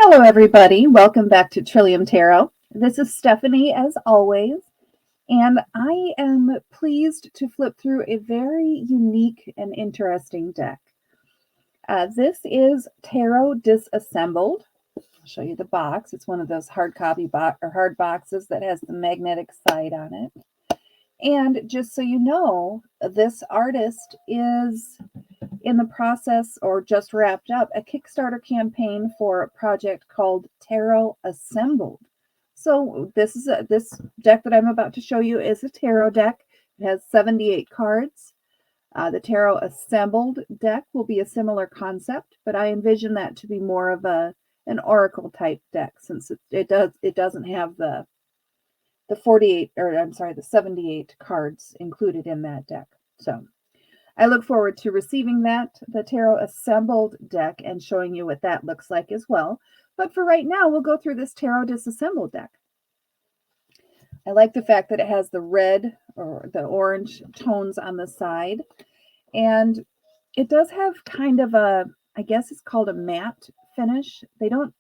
Hello, everybody. Welcome back to Trillium Tarot. This is Stephanie, as always, and I am pleased to flip through a very unique and interesting deck. This is Tarot Disassembled. I'll show you the box. It's one of those hard copy or hard boxes that has the magnetic side on it. And just so you know, this artist is in the process or just wrapped up a Kickstarter campaign for a project called Tarot Assembled. So this deck that I'm about to show you is a tarot deck. It has 78 cards. The Tarot Assembled deck will be a similar concept, but I envision that to be more of an oracle type deck since it doesn't have the 78 cards included in that deck. So I look forward to receiving the Tarot Assembled deck, and showing you what that looks like as well. But for right now, we'll go through this Tarot Disassembled deck. I like the fact that it has the red or the orange tones on the side. And it does have kind of I guess it's called a matte finish. They don't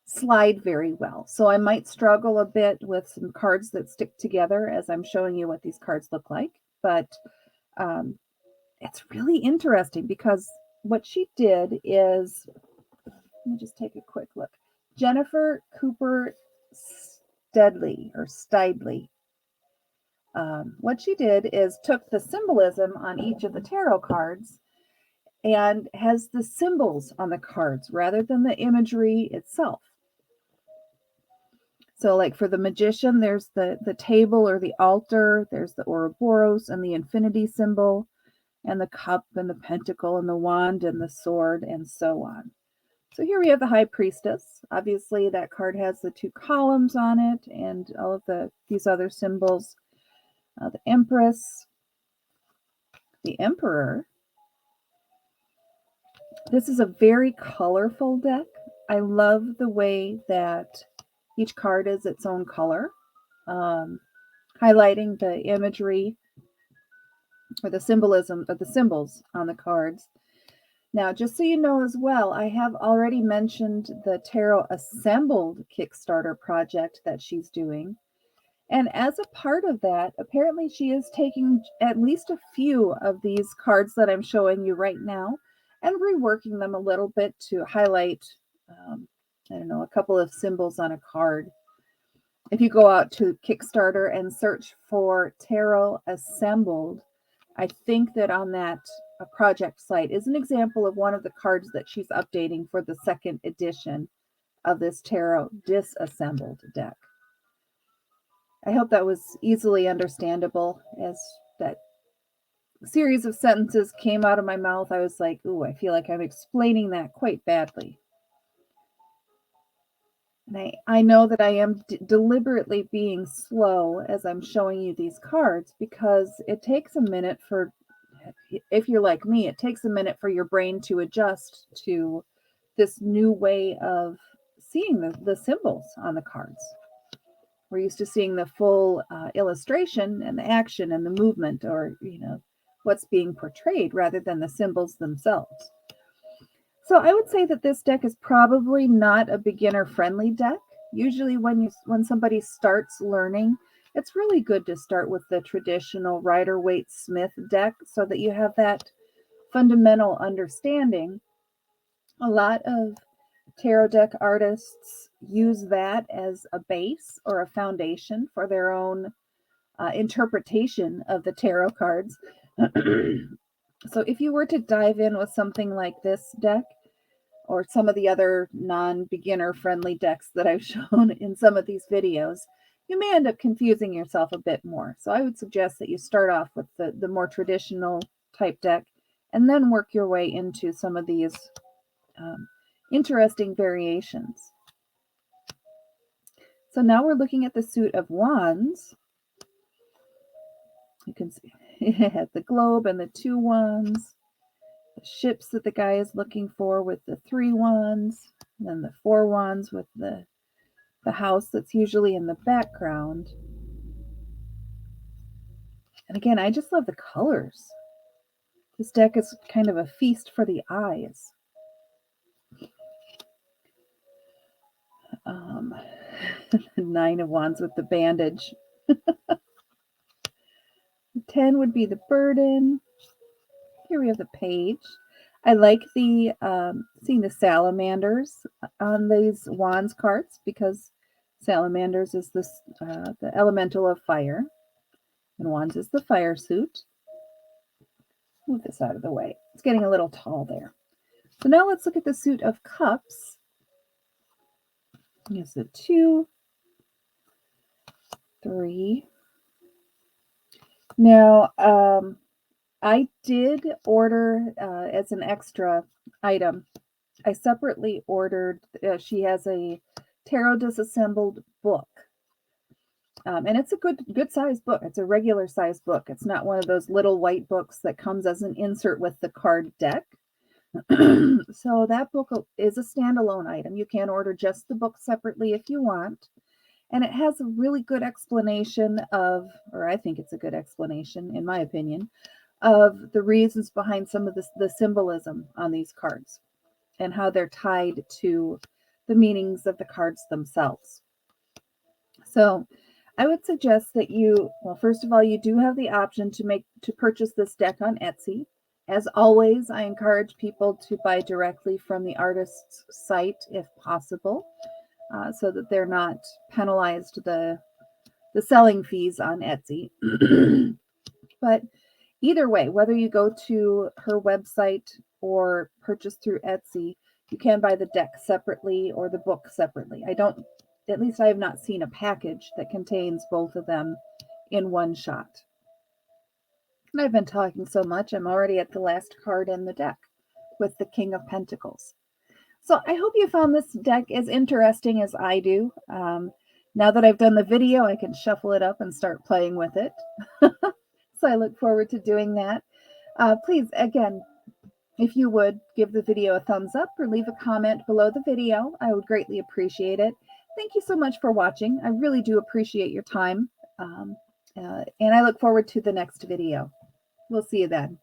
slide very well. So I might struggle a bit with some cards that stick together as I'm showing you what these cards look like. But it's really interesting because what she did is, let me just take a quick look. Jennifer Cooper Stedley. What she did is took the symbolism on each of the tarot cards and has the symbols on the cards rather than the imagery itself. So like for the magician, there's the table or the altar, there's the Ouroboros and the infinity symbol, and the cup and the pentacle and the wand and the sword and so on. So here we have the High Priestess. Obviously that card has the two columns on it and all of these other symbols. The Empress, the Emperor. This is a very colorful deck. I love the way that each card is its own color, highlighting the imagery or the symbolism of the symbols on the cards. Now, just so you know as well, I have already mentioned the Tarot Assembled Kickstarter project that she's doing. And as a part of that, apparently she is taking at least a few of these cards that I'm showing you right now and reworking them a little bit to highlight, a couple of symbols on a card. If you go out to Kickstarter and search for Tarot Assembled, I think that on that project site is an example of one of the cards that she's updating for the second edition of this Tarot Disassembled deck. I hope that was easily understandable. As that series of sentences came out of my mouth, I was like, ooh, I feel like I'm explaining that quite badly. And I know that I am deliberately being slow as I'm showing you these cards because it takes a minute if you're like me, it takes a minute for your brain to adjust to this new way of seeing the symbols on the cards. We're used to seeing the full illustration and the action and the movement, or what's being portrayed rather than the symbols themselves. So I would say that this deck is probably not a beginner-friendly deck. Usually when somebody starts learning, it's really good to start with the traditional Rider-Waite-Smith deck so that you have that fundamental understanding. A lot of tarot deck artists use that as a base or a foundation for their own interpretation of the tarot cards. So if you were to dive in with something like this deck, or some of the other non-beginner friendly decks that I've shown in some of these videos, you may end up confusing yourself a bit more. So I would suggest that you start off with the more traditional type deck and then work your way into some of these interesting variations. So now we're looking at the suit of wands. You can see it has the globe and the 2 wands, the ships that the guy is looking for with the 3 wands, and then the 4 wands with the house that's usually in the background. And again, I just love the colors. This deck is kind of a feast for the eyes. Um, 9 of Wands with the bandage. 10 would be the burden. Here we have the page. I like the seeing the salamanders on these wands cards because salamanders is this the elemental of fire, and wands is the fire suit. Move this out of the way. It's getting a little tall there. So now let's look at the suit of cups. Here's the 2, 3. Now, I did order as an extra item. I separately ordered, she has a Tarot Disassembled book. And it's a good size book. It's a regular size book. It's not one of those little white books that comes as an insert with the card deck. So that book is a standalone item. You can order just the book separately if you want. And it has a really good explanation of, or I think it's a good explanation, in my opinion, of the reasons behind some of the symbolism on these cards and how they're tied to the meanings of the cards themselves. So I would suggest that you, well, first of all, you do have the option to purchase this deck on Etsy. As always, I encourage people to buy directly from the artist's site if possible, so that they're not penalized the selling fees on Etsy. But either way, whether you go to her website or purchase through Etsy, you can buy the deck separately or the book separately. At least I have not seen a package that contains both of them in one shot. And I've been talking so much, I'm already at the last card in the deck with the King of Pentacles. So I hope you found this deck as interesting as I do. Now that I've done the video, I can shuffle it up and start playing with it. So I look forward to doing that. Please, again, if you would, give the video a thumbs up or leave a comment below the video. I would greatly appreciate it. Thank you so much for watching. I really do appreciate your time. And I look forward to the next video. We'll see you then.